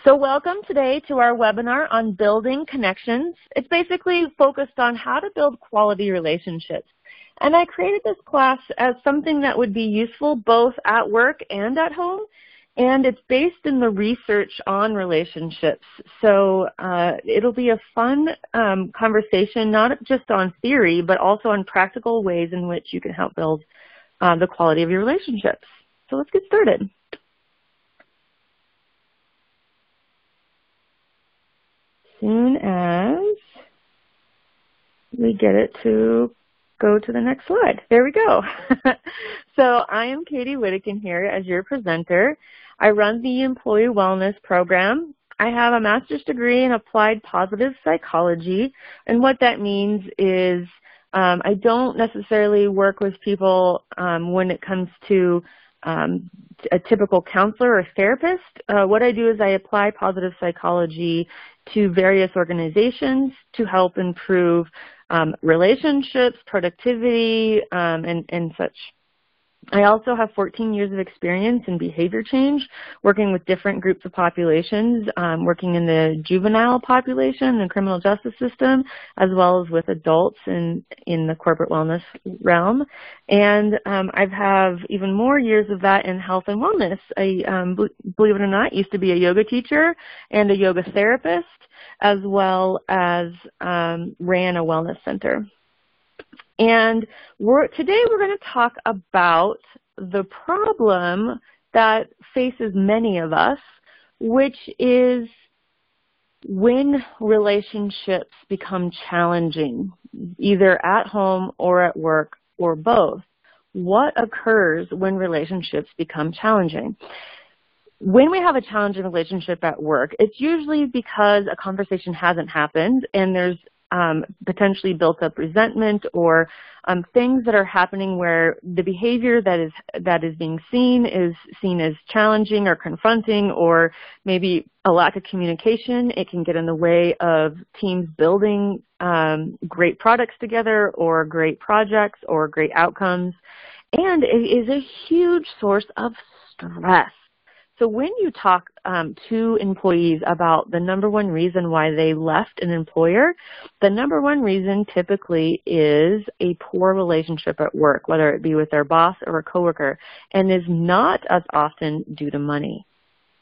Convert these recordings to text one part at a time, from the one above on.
So welcome today to our webinar on building connections. It's basically focused on how to build quality relationships. And I created this class as something that would be useful both at work and at home. And it's based in the research on relationships. So it'll be a fun conversation, not just on theory, but also on practical ways in which you can help build the quality of your relationships. So let's get started. Soon as we get it to go to the next slide. There we go. So I am Katie Whittakin here as your presenter. I run the Employee Wellness Program. I have a master's degree in applied positive psychology, and what that means is I don't necessarily work with people when it comes to a typical counselor or therapist. What I do is I apply positive psychology to various organizations to help improve relationships, productivity, and such. I also have 14 years of experience in behavior change, working with different groups of populations, working in the juvenile population, the criminal justice system, as well as with adults in the corporate wellness realm. And I have even more years of that in health and wellness. I, believe it or not, used to be a yoga teacher and a yoga therapist, as well as ran a wellness center. And today we're going to talk about the problem that faces many of us, which is when relationships become challenging, either at home or at work or both. What occurs when relationships become challenging? When we have a challenging relationship at work, it's usually because a conversation hasn't happened and there's potentially built up resentment or things that are happening where the behavior that is being seen is seen as challenging or confronting, or maybe a lack of communication. It can get in the way of teams building great products together or great projects or great outcomes, and it is a huge source of stress. So when you talk to employees about the number one reason why they left an employer, the number one reason typically is a poor relationship at work, whether it be with their boss or a coworker, and is not as often due to money.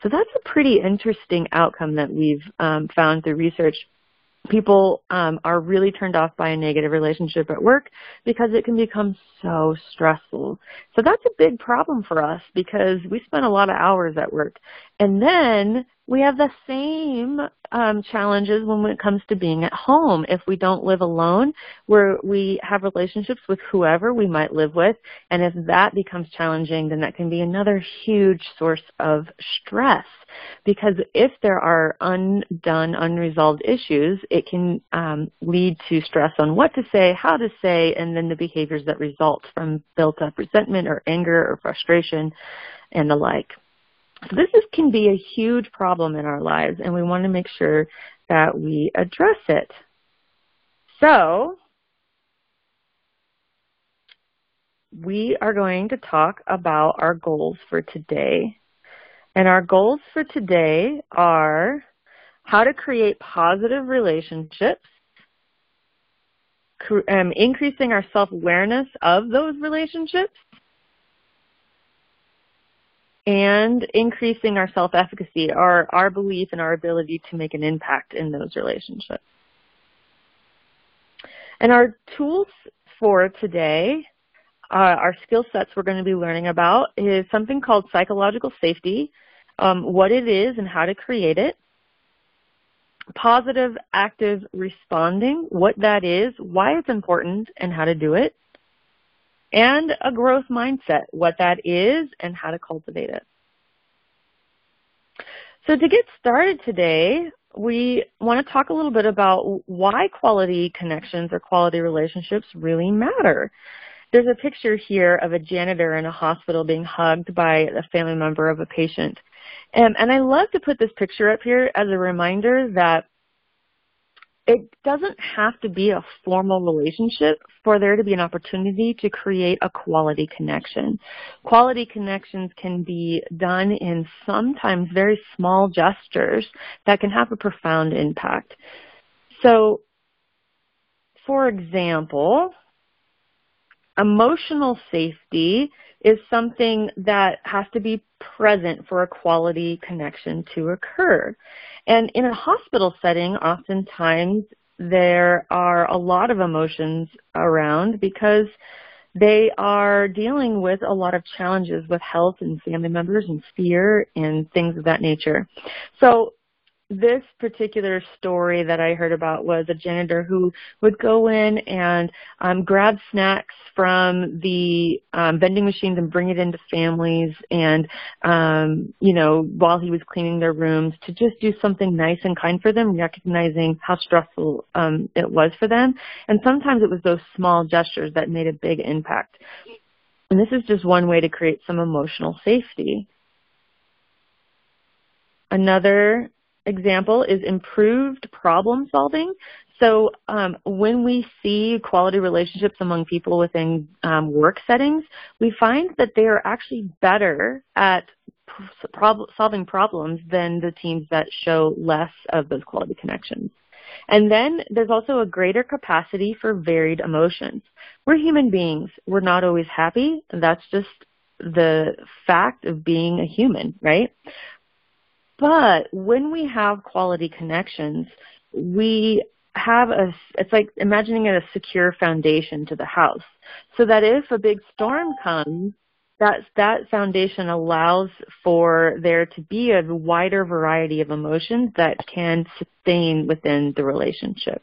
So that's a pretty interesting outcome that we've found through research. People are really turned off by a negative relationship at work because it can become so stressful. So that's a big problem for us because we spend a lot of hours at work. And then we have the same challenges when it comes to being at home. If we don't live alone, where we have relationships with whoever we might live with, and if that becomes challenging, then that can be another huge source of stress. Because if there are unresolved issues, it can lead to stress on what to say, how to say, and then the behaviors that result from built-up resentment or anger or frustration and the like. So this can be a huge problem in our lives, and we want to make sure that we address it. So we are going to talk about our goals for today. And our goals for today are how to create positive relationships, increasing our self-awareness of those relationships, and increasing our self-efficacy, our belief in our ability to make an impact in those relationships. And our tools for today, our skill sets we're going to be learning about is something called psychological safety, what it is and how to create it, positive active responding, what that is, why it's important, and how to do it, and a growth mindset, what that is and how to cultivate it. So to get started today, we want to talk a little bit about why quality connections or quality relationships really matter. There's a picture here of a janitor in a hospital being hugged by a family member of a patient. And I love to put this picture up here as a reminder that it doesn't have to be a formal relationship for there to be an opportunity to create a quality connection. Quality connections can be done in sometimes very small gestures that can have a profound impact. So, for example, emotional safety is something that has to be present for a quality connection to occur. And in a hospital setting, oftentimes there are a lot of emotions around because they are dealing with a lot of challenges with health and family members and fear and things of that nature. So this particular story that I heard about was a janitor who would go in and grab snacks from the vending machines and bring it into families and, while he was cleaning their rooms to just do something nice and kind for them, recognizing how stressful it was for them. And sometimes it was those small gestures that made a big impact. And this is just one way to create some emotional safety. Another example is improved problem solving. So when we see quality relationships among people within work settings, we find that they are actually better at solving problems than the teams that show less of those quality connections. And then there's also a greater capacity for varied emotions. We're human beings. We're not always happy. That's just the fact of being a human, right? But when we have quality connections, we have it's like imagining a secure foundation to the house, so that if a big storm comes, that foundation allows for there to be a wider variety of emotions that can sustain within the relationship.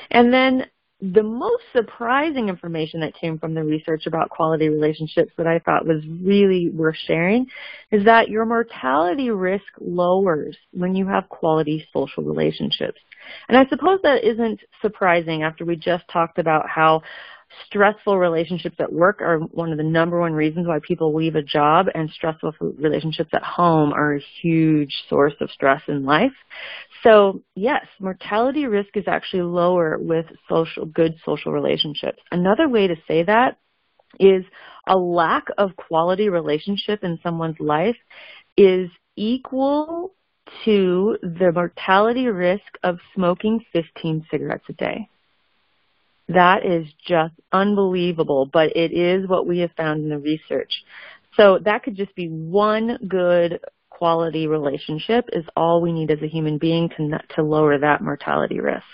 And then the most surprising information that came from the research about quality relationships that I thought was really worth sharing is that your mortality risk lowers when you have quality social relationships. And I suppose that isn't surprising after we just talked about how stressful relationships at work are one of the number one reasons why people leave a job, and stressful relationships at home are a huge source of stress in life. So yes, mortality risk is actually lower with good social relationships. Another way to say that is a lack of quality relationship in someone's life is equal to the mortality risk of smoking 15 cigarettes a day. That is just unbelievable, but it is what we have found in the research. So that could just be one good quality relationship is all we need as a human being to lower that mortality risk.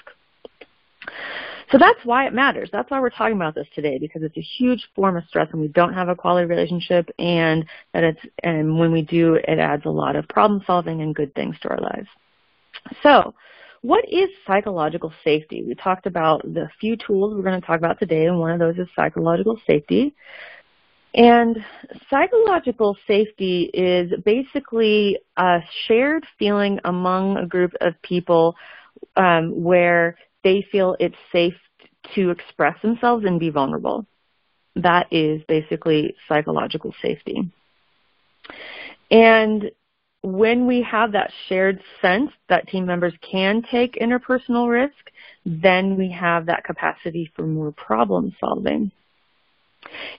So that's why it matters. That's why we're talking about this today, because it's a huge form of stress when we don't have a quality relationship, and when we do, it adds a lot of problem solving and good things to our lives. So what is psychological safety? We talked about the few tools we're going to talk about today, and one of those is psychological safety. And psychological safety is basically a shared feeling among a group of people where they feel it's safe to express themselves and be vulnerable. That is basically psychological safety. And when we have that shared sense that team members can take interpersonal risk, then we have that capacity for more problem solving.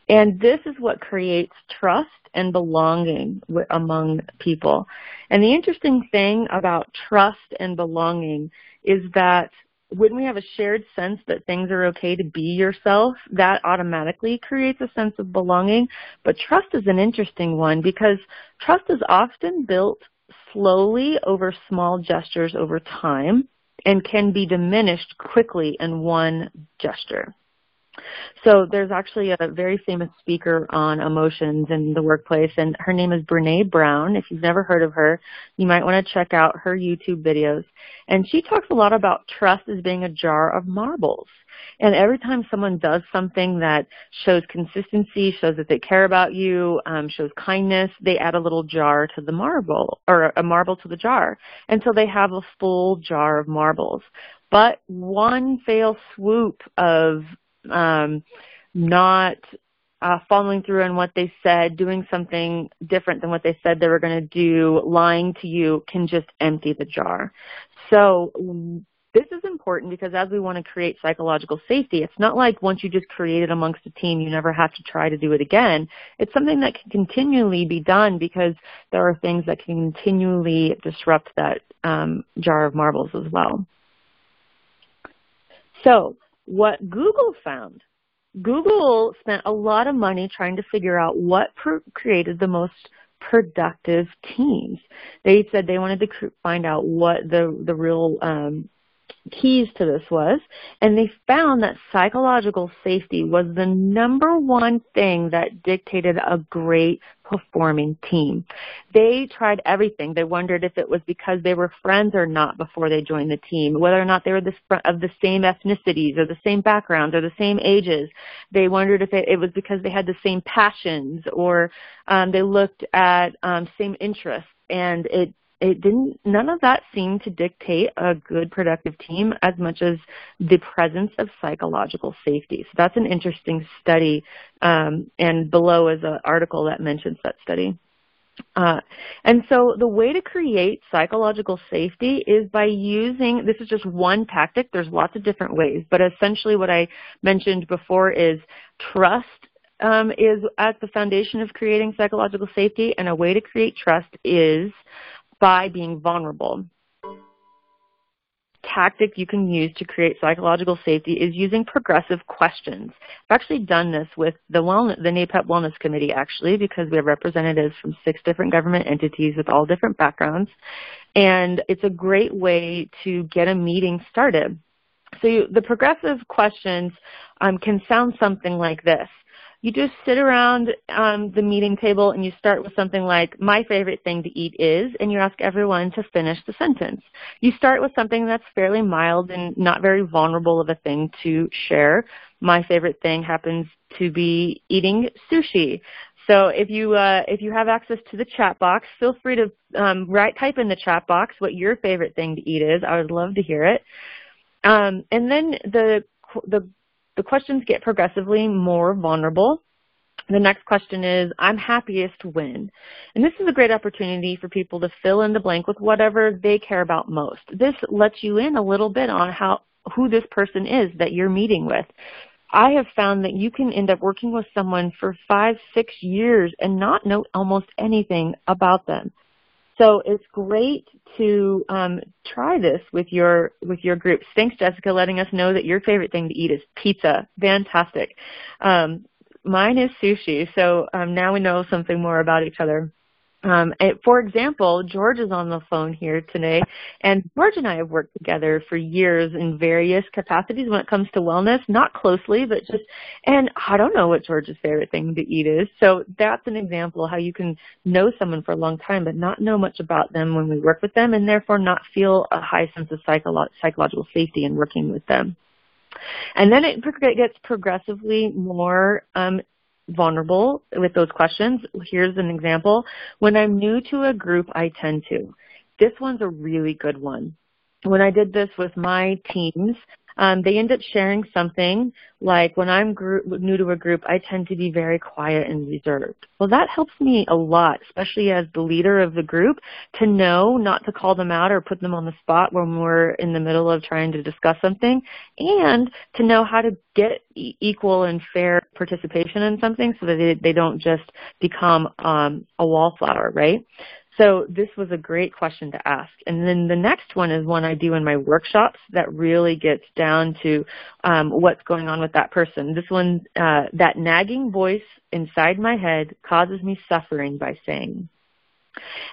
And this is what creates trust and belonging among people. And the interesting thing about trust and belonging is that when we have a shared sense that things are okay to be yourself, that automatically creates a sense of belonging. But trust is an interesting one because trust is often built slowly over small gestures over time and can be diminished quickly in one gesture. So there's actually a very famous speaker on emotions in the workplace, and her name is Brené Brown. If you've never heard of her, you might want to check out her YouTube videos. And she talks a lot about trust as being a jar of marbles. And every time someone does something that shows consistency, shows that they care about you, shows kindness, they add a little jar to the marble, or a marble to the jar, until they have a full jar of marbles. But one fail swoop of not following through on what they said, doing something different than what they said they were going to do, lying to you, can just empty the jar. So this is important because as we want to create psychological safety, it's not like once you just create it amongst a team, you never have to try to do it again. It's something that can continually be done because there are things that can continually disrupt that jar of marbles as well. So what Google found, Google spent a lot of money trying to figure out what created the most productive teams. They said they wanted to find out what the real keys to this was, and they found that psychological safety was the #1 thing that dictated a great performing team. They tried everything. They wondered if it was because they were friends or not before they joined the team, whether or not they were of the same ethnicities or the same backgrounds or the same ages. They wondered if it was because they had the same passions, or they looked at same interests, and none of that seemed to dictate a good productive team as much as the presence of psychological safety. So that's an interesting study, and below is an article that mentions that study. And so the way to create psychological safety is by using, this is just one tactic, there's lots of different ways, but essentially what I mentioned before is trust is at the foundation of creating psychological safety, and a way to create trust is by being vulnerable. Tactic you can use to create psychological safety is using progressive questions. I've actually done this with the NAPEP Wellness Committee, actually, because we have representatives from 6 different government entities with all different backgrounds, and it's a great way to get a meeting started. So the progressive questions can sound something like this. You just sit around the meeting table and you start with something like, my favorite thing to eat is, and you ask everyone to finish the sentence. You start with something that's fairly mild and not very vulnerable of a thing to share. My favorite thing happens to be eating sushi. So if you have access to the chat box, feel free to type in the chat box what your favorite thing to eat is. I would love to hear it. And then the questions get progressively more vulnerable. The next question is, I'm happiest when. And this is a great opportunity for people to fill in the blank with whatever they care about most. This lets you in a little bit on who this person is that you're meeting with. I have found that you can end up working with someone for 5-6 years and not know almost anything about them. So it's great to try this with your groups. Thanks, Jessica, letting us know that your favorite thing to eat is pizza. Fantastic. Mine is sushi, so now we know something more about each other. For example, George is on the phone here today, and George and I have worked together for years in various capacities when it comes to wellness, not closely, but and I don't know what George's favorite thing to eat is. So that's an example of how you can know someone for a long time, but not know much about them when we work with them, and therefore not feel a high sense of psychological safety in working with them. And then it gets progressively more vulnerable with those questions. Here's an example. When I'm new to a group, I tend to. This one's a really good one. When I did this with my teams, they end up sharing something like, when I'm new to a group, I tend to be very quiet and reserved. Well, that helps me a lot, especially as the leader of the group, to know not to call them out or put them on the spot when we're in the middle of trying to discuss something, and to know how to get equal and fair participation in something so that they don't just become a wallflower, right? So this was a great question to ask. And then the next one is one I do in my workshops that really gets down to what's going on with that person. This one, that nagging voice inside my head causes me suffering by saying.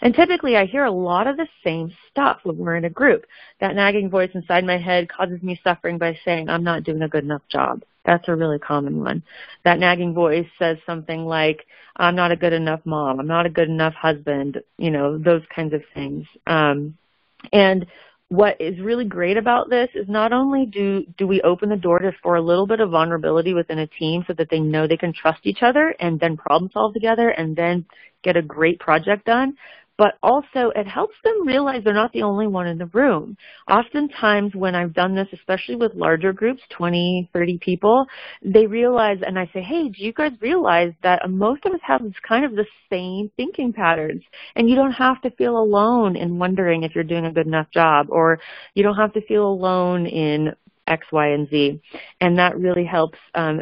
And typically I hear a lot of the same stuff when we're in a group. That nagging voice inside my head causes me suffering by saying, I'm not doing a good enough job. That's a really common one. That nagging voice says something like, I'm not a good enough mom, I'm not a good enough husband, those kinds of things. And what is really great about this is not only do we open the door for a little bit of vulnerability within a team so that they know they can trust each other and then problem solve together and then get a great project done, but also it helps them realize they're not the only one in the room. Oftentimes when I've done this, especially with larger groups, 20, 30 people, they realize, and I say, hey, do you guys realize that most of us have kind of the same thinking patterns, and you don't have to feel alone in wondering if you're doing a good enough job, or you don't have to feel alone in X, Y, and Z. And that really helps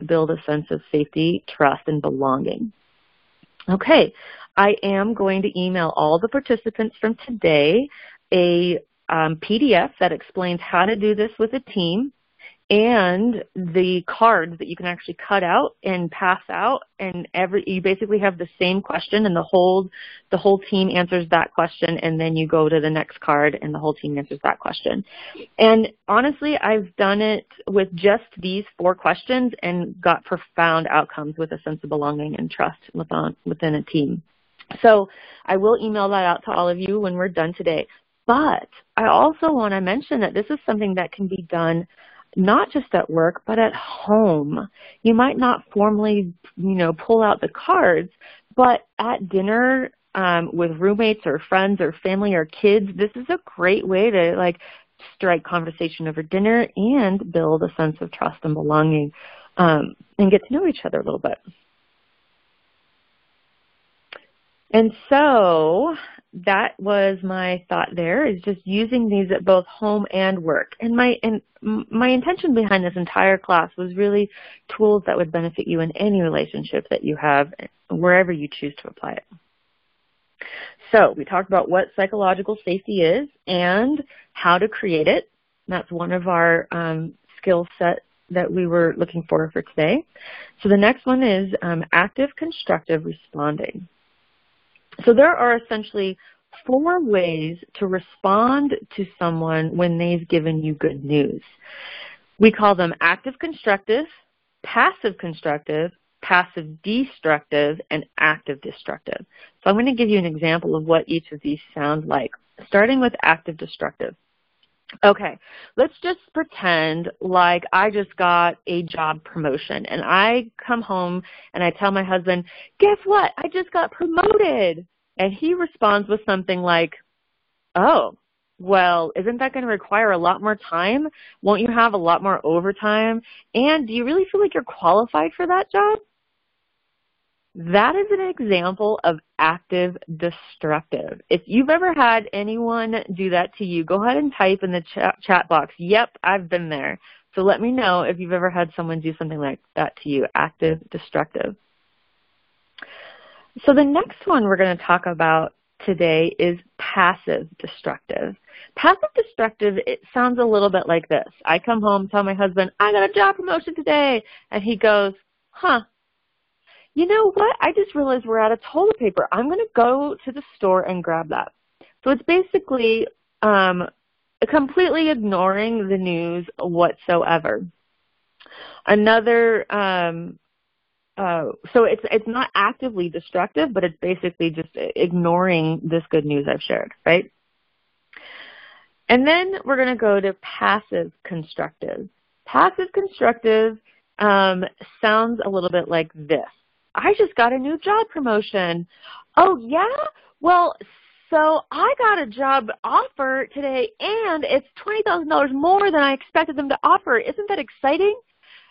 build a sense of safety, trust, and belonging. Okay, I am going to email all the participants from today a PDF that explains how to do this with a team, and the cards that you can actually cut out and pass out, and you basically have the same question, and the whole team answers that question, and then you go to the next card and the whole team answers that question. And honestly, I've done it with just these 4 questions and got profound outcomes with a sense of belonging and trust within a team. So I will email that out to all of you when we're done today. But I also want to mention that this is something that can be done not just at work, but at home. You might not formally, pull out the cards, but at dinner with roommates or friends or family or kids, this is a great way to strike conversation over dinner and build a sense of trust and belonging, and get to know each other a little bit. And so that was my thought there, is just using these at both home and work. And my intention behind this entire class was really tools that would benefit you in any relationship that you have, wherever you choose to apply it. So we talked about what psychological safety is and how to create it. That's one of our skill set that we were looking for today. So the next one is active constructive responding. So there are essentially 4 ways to respond to someone when they've given you good news. We call them active constructive, passive constructive, passive destructive, and active destructive. So I'm going to give you an example of what each of these sound like, starting with active destructive. Okay, let's just pretend like I just got a job promotion, and I come home and I tell my husband, guess what? I just got promoted. And he responds with something like, oh, well, isn't that going to require a lot more time? Won't you have a lot more overtime? And do you really feel like you're qualified for that job? That is an example of active destructive. If you've ever had anyone do that to you, go ahead and type in the chat box, yep, I've been there. So let me know if you've ever had someone do something like that to you, active destructive. So the next one we're going to talk about today is passive destructive. Passive destructive, it sounds a little bit like this. I come home, tell my husband, I got a job promotion today. And he goes, huh, you know what? I just realized we're out of toilet paper. I'm going to go to the store and grab that. So it's basically completely ignoring the news whatsoever. Another so it's not actively destructive, but it's basically just ignoring this good news I've shared, right? And then we're going to go to passive constructive. Passive constructive sounds a little bit like this. I just got a new job promotion. Oh, yeah? Well, so I got a job offer today, and it's $20,000 more than I expected them to offer. Isn't that exciting?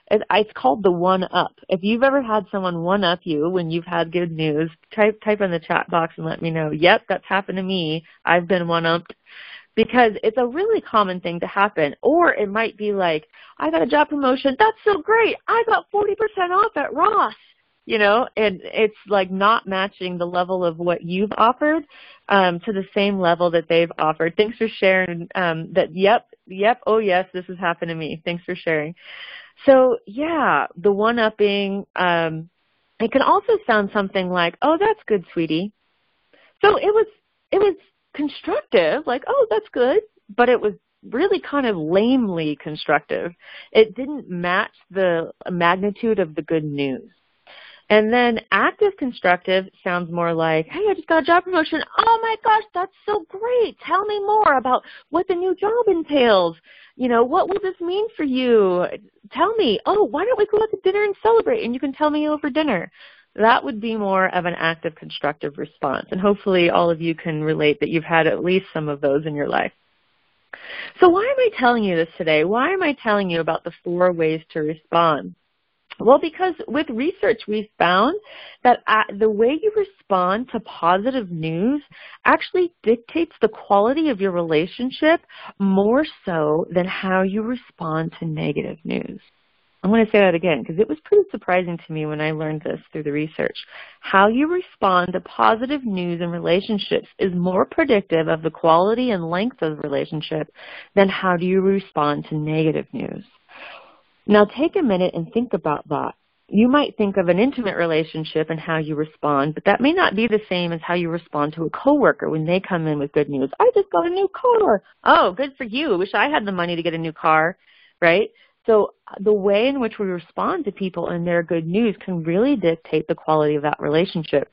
It's called the one-up. If you've ever had someone one-up you when you've had good news, type in the chat box and let me know. Yep, that's happened to me. I've been one-upped. Because it's a really common thing to happen. Or it might be like, I got a job promotion. That's so great. I got 40% off at Ross. And it's like not matching the level of what you've offered to the same level that they've offered. Thanks for sharing that. Yep, oh yes, this has happened to me. Thanks for sharing. So yeah, the one-upping, it can also sound something like, oh, that's good, sweetie. So it was constructive, like, oh, that's good, but it was really kind of lamely constructive. It didn't match the magnitude of the good news. And then active constructive sounds more like, hey, I just got a job promotion. Oh my gosh, that's so great. Tell me more about what the new job entails. What will this mean for you? Tell me. Oh, why don't we go out to dinner and celebrate? And you can tell me over dinner. that would be more of an active constructive response. And hopefully all of you can relate that you've had at least some of those in your life. So why am I telling you this today? Why am I telling you about the 4 ways to respond? Well, because with research we've found that the way you respond to positive news actually dictates the quality of your relationship more so than how you respond to negative news. I'm going to say that again because it was pretty surprising to me when I learned this through the research. How you respond to positive news and relationships is more predictive of the quality and length of the relationship than how do you respond to negative news. Now take a minute and think about that. You might think of an intimate relationship and how you respond, but that may not be the same as how you respond to a coworker when they come in with good news. I just got a new car. Oh, good for you. Wish I had the money to get a new car, right? So the way in which we respond to people and their good news can really dictate the quality of that relationship.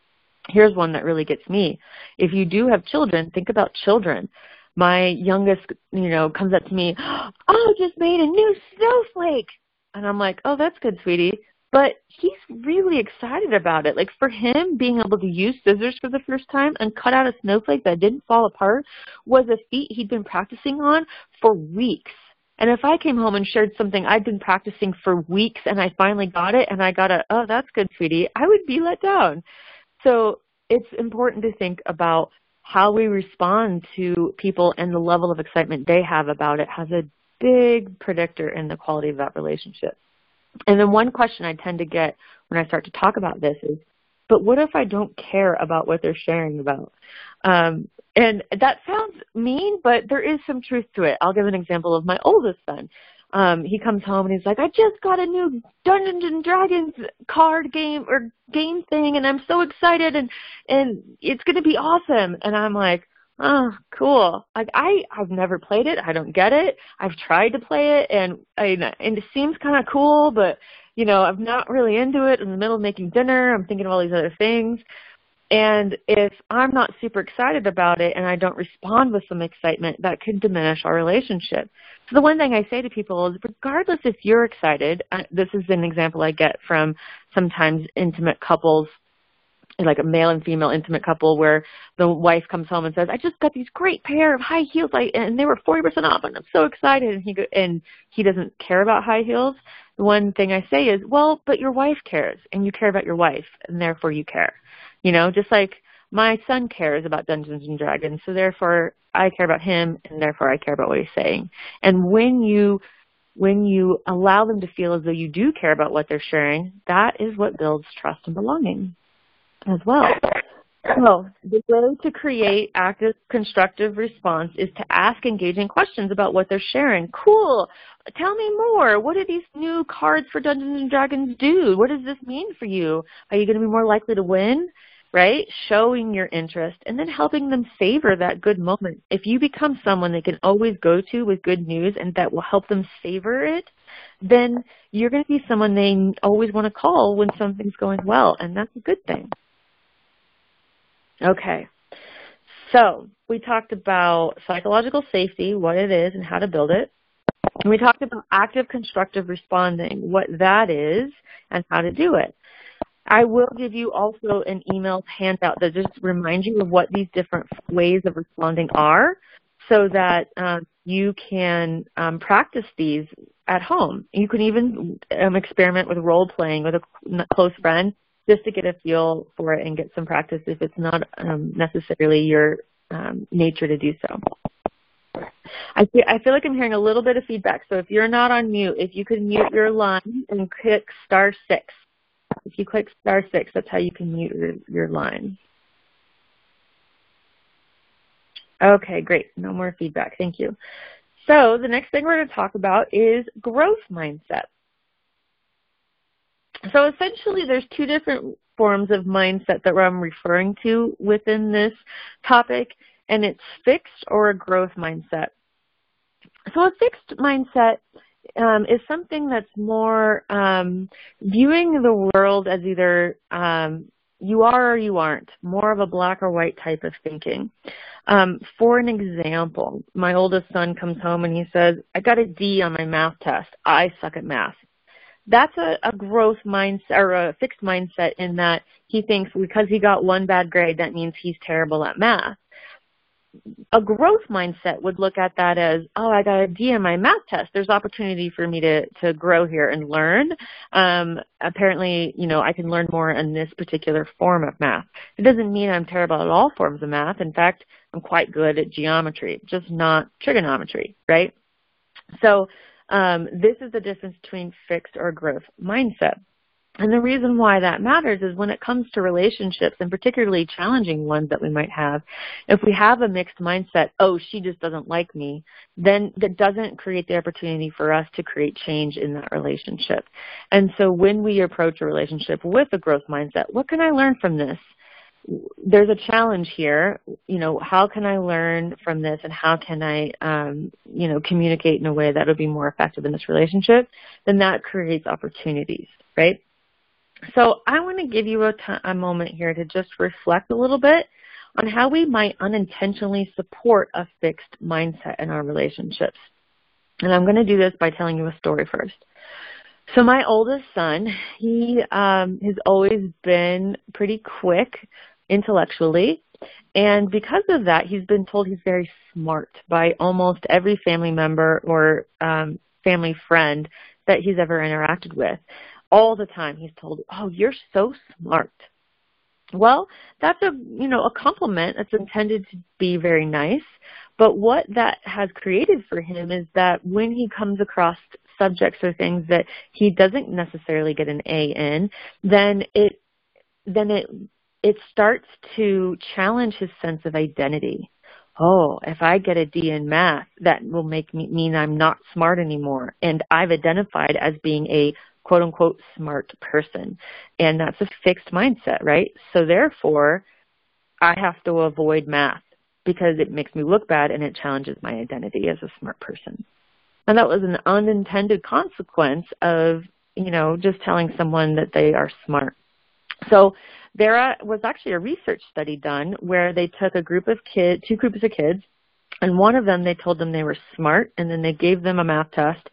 Here's one that really gets me. If you do have children, think about children. My youngest, comes up to me, oh, just made a new snowflake. And I'm like, oh, that's good, sweetie. But he's really excited about it. Like for him, being able to use scissors for the first time and cut out a snowflake that didn't fall apart was a feat he'd been practicing on for weeks. And if I came home and shared something I'd been practicing for weeks and I finally got it and I got oh, that's good, sweetie, I would be let down. So it's important to think about how we respond to people and the level of excitement they have about it has a big predictor in the quality of that relationship. And then one question I tend to get when I start to talk about this is, but what if I don't care about what they're sharing about? And that sounds mean, but there is some truth to it. I'll give an example of my oldest son. He comes home and he's like, I just got a new Dungeons and Dragons card game or game thing, and I'm so excited, and it's going to be awesome. And I'm like, oh, cool. Like I've never played it. I don't get it. I've tried to play it, and it seems kind of cool, but I'm not really into it. In the middle of making dinner, I'm thinking of all these other things. And if I'm not super excited about it and I don't respond with some excitement, that could diminish our relationship. So the one thing I say to people is, regardless if you're excited, this is an example I get from sometimes intimate couples, like a male and female intimate couple, where the wife comes home and says, I just got these great pair of high heels, and they were 40% off, and I'm so excited, and he doesn't care about high heels. The one thing I say is, well, but your wife cares, and you care about your wife, and therefore you care. Just like my son cares about Dungeons and Dragons, so therefore I care about him, and therefore I care about what he's saying. And when you allow them to feel as though you do care about what they're sharing, that is what builds trust and belonging as well. So the way to create active constructive response is to ask engaging questions about what they're sharing. Cool. Tell me more. What do these new cards for Dungeons and Dragons do? What does this mean for you? Are you going to be more likely to win? Right? Showing your interest and then helping them savor that good moment. If you become someone they can always go to with good news and that will help them savor it, then you're going to be someone they always want to call when something's going well, and that's a good thing. Okay, so we talked about psychological safety, what it is and how to build it. And we talked about active constructive responding, what that is and how to do it. I will give you also an email handout that just reminds you of what these different ways of responding are so that you can practice these at home. You can even experiment with role playing with a close friend just to get a feel for it and get some practice if it's not necessarily your nature to do so. I feel like I'm hearing a little bit of feedback, so if you're not on mute, if you could mute your line and click *6. If you click *6, that's how you can mute your line. Okay, great. No more feedback. Thank you. So the next thing we're going to talk about is growth mindset. So essentially there's 2 different forms of mindset that I'm referring to within this topic, and it's fixed or a growth mindset. So a fixed mindset is something that's more viewing the world as either you are or you aren't, more of a black or white type of thinking. For an example, my oldest son comes home and he says, I got a D on my math test. I suck at math. That's a growth mindset or a fixed mindset in that he thinks because he got one bad grade, that means he's terrible at math. A growth mindset would look at that as, oh, I got a D in my math test. There's opportunity for me to grow here and learn. Apparently, I can learn more in this particular form of math. It doesn't mean I'm terrible at all forms of math. In fact, I'm quite good at geometry, just not trigonometry, right? So this is the difference between fixed or growth mindset. And the reason why that matters is when it comes to relationships, and particularly challenging ones that we might have, if we have a mixed mindset, oh, she just doesn't like me, then that doesn't create the opportunity for us to create change in that relationship. And so when we approach a relationship with a growth mindset, what can I learn from this? There's a challenge here. How can I learn from this, and how can I, communicate in a way that would be more effective in this relationship? Then that creates opportunities, right? So I want to give you a moment here to just reflect a little bit on how we might unintentionally support a fixed mindset in our relationships. And I'm going to do this by telling you a story first. So my oldest son, he has always been pretty quick intellectually. And because of that, he's been told he's very smart by almost every family member or family friend that he's ever interacted with. All the time he's told, oh, you're so smart. Well, that's a compliment that's intended to be very nice. But what that has created for him is that when he comes across subjects or things that he doesn't necessarily get an A in, then it starts to challenge his sense of identity. Oh, if I get a D in math, that will mean I'm not smart anymore. And I've identified as being a quote-unquote smart person. And that's a fixed mindset, right? So therefore, I have to avoid math because it makes me look bad and it challenges my identity as a smart person. And that was an unintended consequence of, just telling someone that they are smart. So there was actually a research study done where they took two groups of kids, and one of them, they told them they were smart, and then they gave them a math test.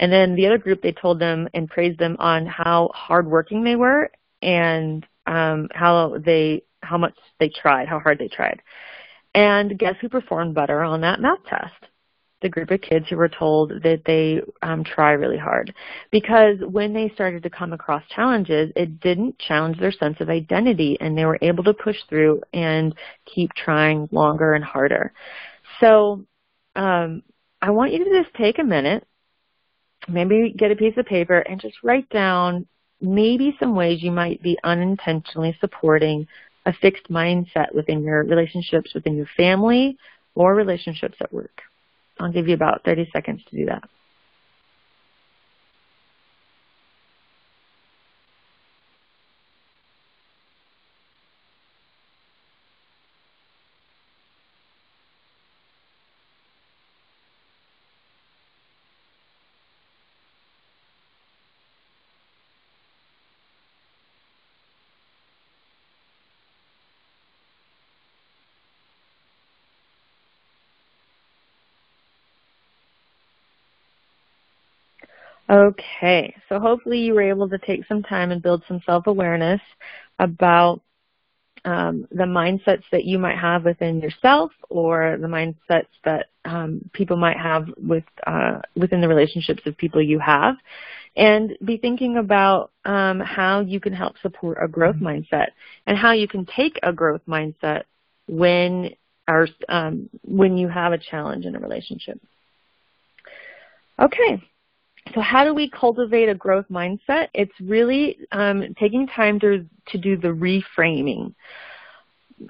And then the other group, they told them and praised them on how hardworking they were and how much they tried, how hard they tried. And guess who performed better on that math test? The group of kids who were told that they try really hard. Because when they started to come across challenges, it didn't challenge their sense of identity, and they were able to push through and keep trying longer and harder. So I want you to just take a minute, maybe get a piece of paper, and just write down maybe some ways you might be unintentionally supporting a fixed mindset within your relationships, within your family, or relationships at work. I'll give you about 30 seconds to do that. Okay, so hopefully you were able to take some time and build some self-awareness about the mindsets that you might have within yourself, or the mindsets that people might have within the relationships of people you have, and be thinking about how you can help support a growth mindset, and how you can take a growth mindset when you have a challenge in a relationship. Okay. So how do we cultivate a growth mindset? It's really taking time to do the reframing.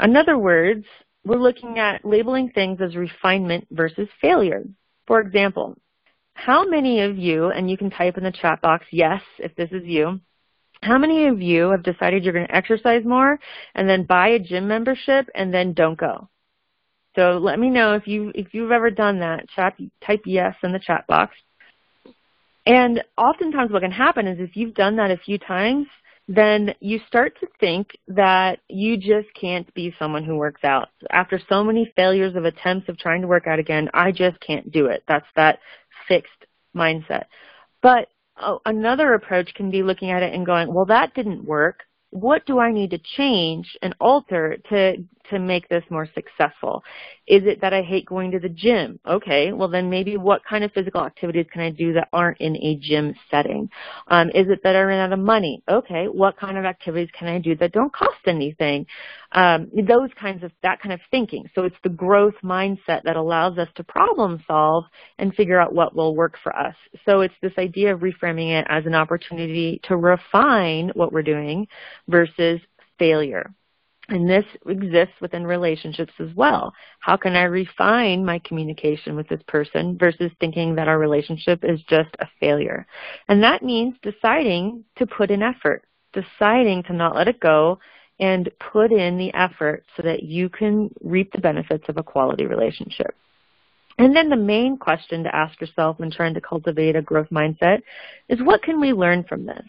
In other words, we're looking at labeling things as refinement versus failure. For example, how many of you, and you can type in the chat box, yes, if this is you, how many of you have decided you're going to exercise more and then buy a gym membership and then don't go? So let me know if you've ever done that. Type yes in the chat box. And oftentimes what can happen is if you've done that a few times, then you start to think that you just can't be someone who works out. After so many failures of attempts of trying to work out again, I just can't do it. That's that fixed mindset. But another approach can be looking at it and going, well, that didn't work. What do I need to change and alter to make this more successful? Is it that I hate going to the gym? Okay, well then maybe what kind of physical activities can I do that aren't in a gym setting? Is it that I ran out of money? Okay, what kind of activities can I do that don't cost anything? That kind of thinking. So it's the growth mindset that allows us to problem solve and figure out what will work for us. So it's this idea of reframing it as an opportunity to refine what we're doing versus failure. And this exists within relationships as well. How can I refine my communication with this person versus thinking that our relationship is just a failure? And that means deciding to put in effort, deciding to not let it go and put in the effort so that you can reap the benefits of a quality relationship. And then the main question to ask yourself when trying to cultivate a growth mindset is, what can we learn from this?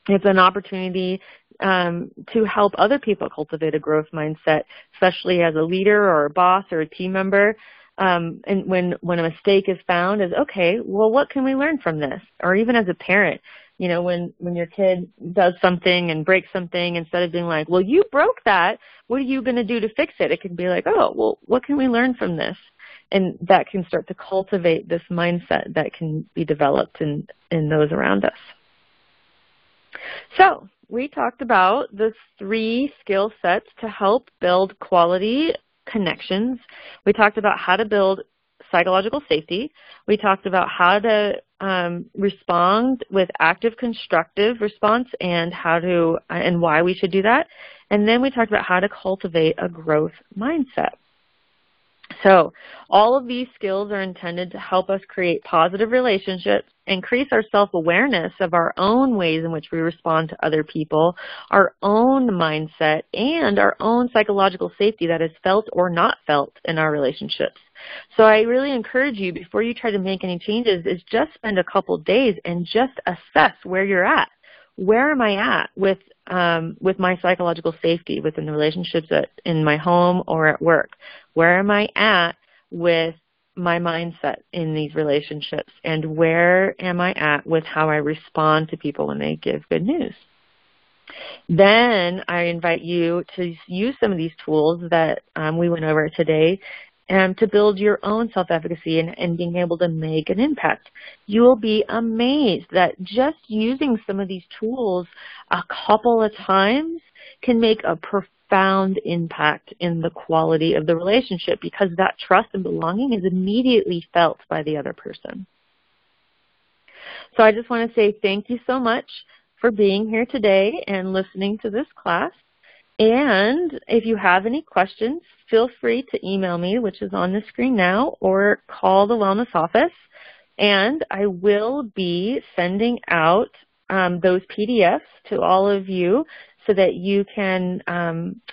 It's an opportunity to help other people cultivate a growth mindset, especially as a leader or a boss or a team member. And when a mistake is found, is okay, well, what can we learn from this? Or even as a parent, you know, when your kid does something and breaks something, instead of being like, well, you broke that, what are you going to do to fix it? It can be like, oh, well, what can we learn from this? And that can start to cultivate this mindset that can be developed in those around us. So we talked about the 3 skill sets to help build quality connections. We talked about how to build psychological safety. We talked about how to respond with active, constructive response and and why we should do that. And then we talked about how to cultivate a growth mindset. So all of these skills are intended to help us create positive relationships, increase our self-awareness of our own ways in which we respond to other people, our own mindset, and our own psychological safety that is felt or not felt in our relationships. So I really encourage you, before you try to make any changes, is just spend a couple days and just assess where you're at. Where am I at with my psychological safety within the relationships in my home or at work? Where am I at with my mindset in these relationships? And where am I at with how I respond to people when they give good news? Then I invite you to use some of these tools that we went over today to build your own self-efficacy and being able to make an impact. You will be amazed that just using some of these tools a couple of times can make a profound impact in the quality of the relationship, because that trust and belonging is immediately felt by the other person. So I just want to say thank you so much for being here today and listening to this class. And if you have any questions, feel free to email me, which is on the screen now, or call the Wellness Office. And I will be sending out those PDFs to all of you so that you can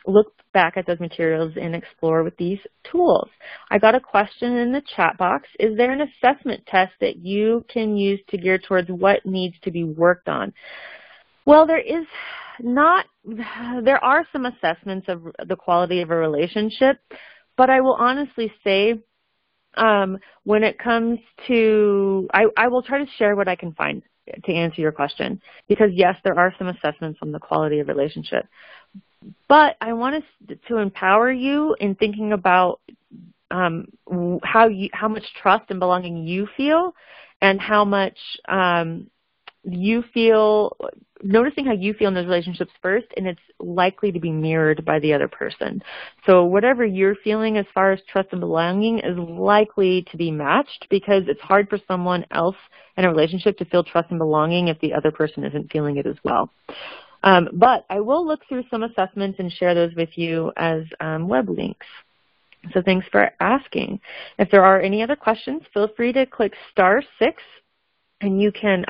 look back at those materials and explore with these tools. I got a question in the chat box. Is there an assessment test that you can use to gear towards what needs to be worked on? Well, there are some assessments of the quality of a relationship, but I will honestly say when it comes to, I will try to share what I can find to answer your question, because yes, there are some assessments on the quality of relationship, but I want to empower you in thinking about how much trust and belonging you feel, and how much you feel, noticing how you feel in those relationships first, and it's likely to be mirrored by the other person. So whatever you're feeling as far as trust and belonging is likely to be matched, because it's hard for someone else in a relationship to feel trust and belonging if the other person isn't feeling it as well. But I will look through some assessments and share those with you as web links. So thanks for asking. If there are any other questions, feel free to click *6, and you can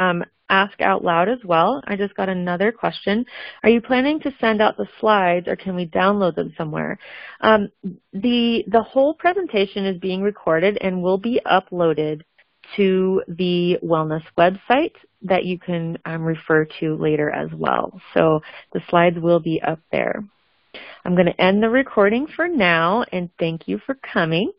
ask out loud as well. I just got another question. Are you planning to send out the slides, or can we download them somewhere? The whole presentation is being recorded and will be uploaded to the wellness website that you can refer to later as well. So the slides will be up there. I'm going to end the recording for now, and thank you for coming.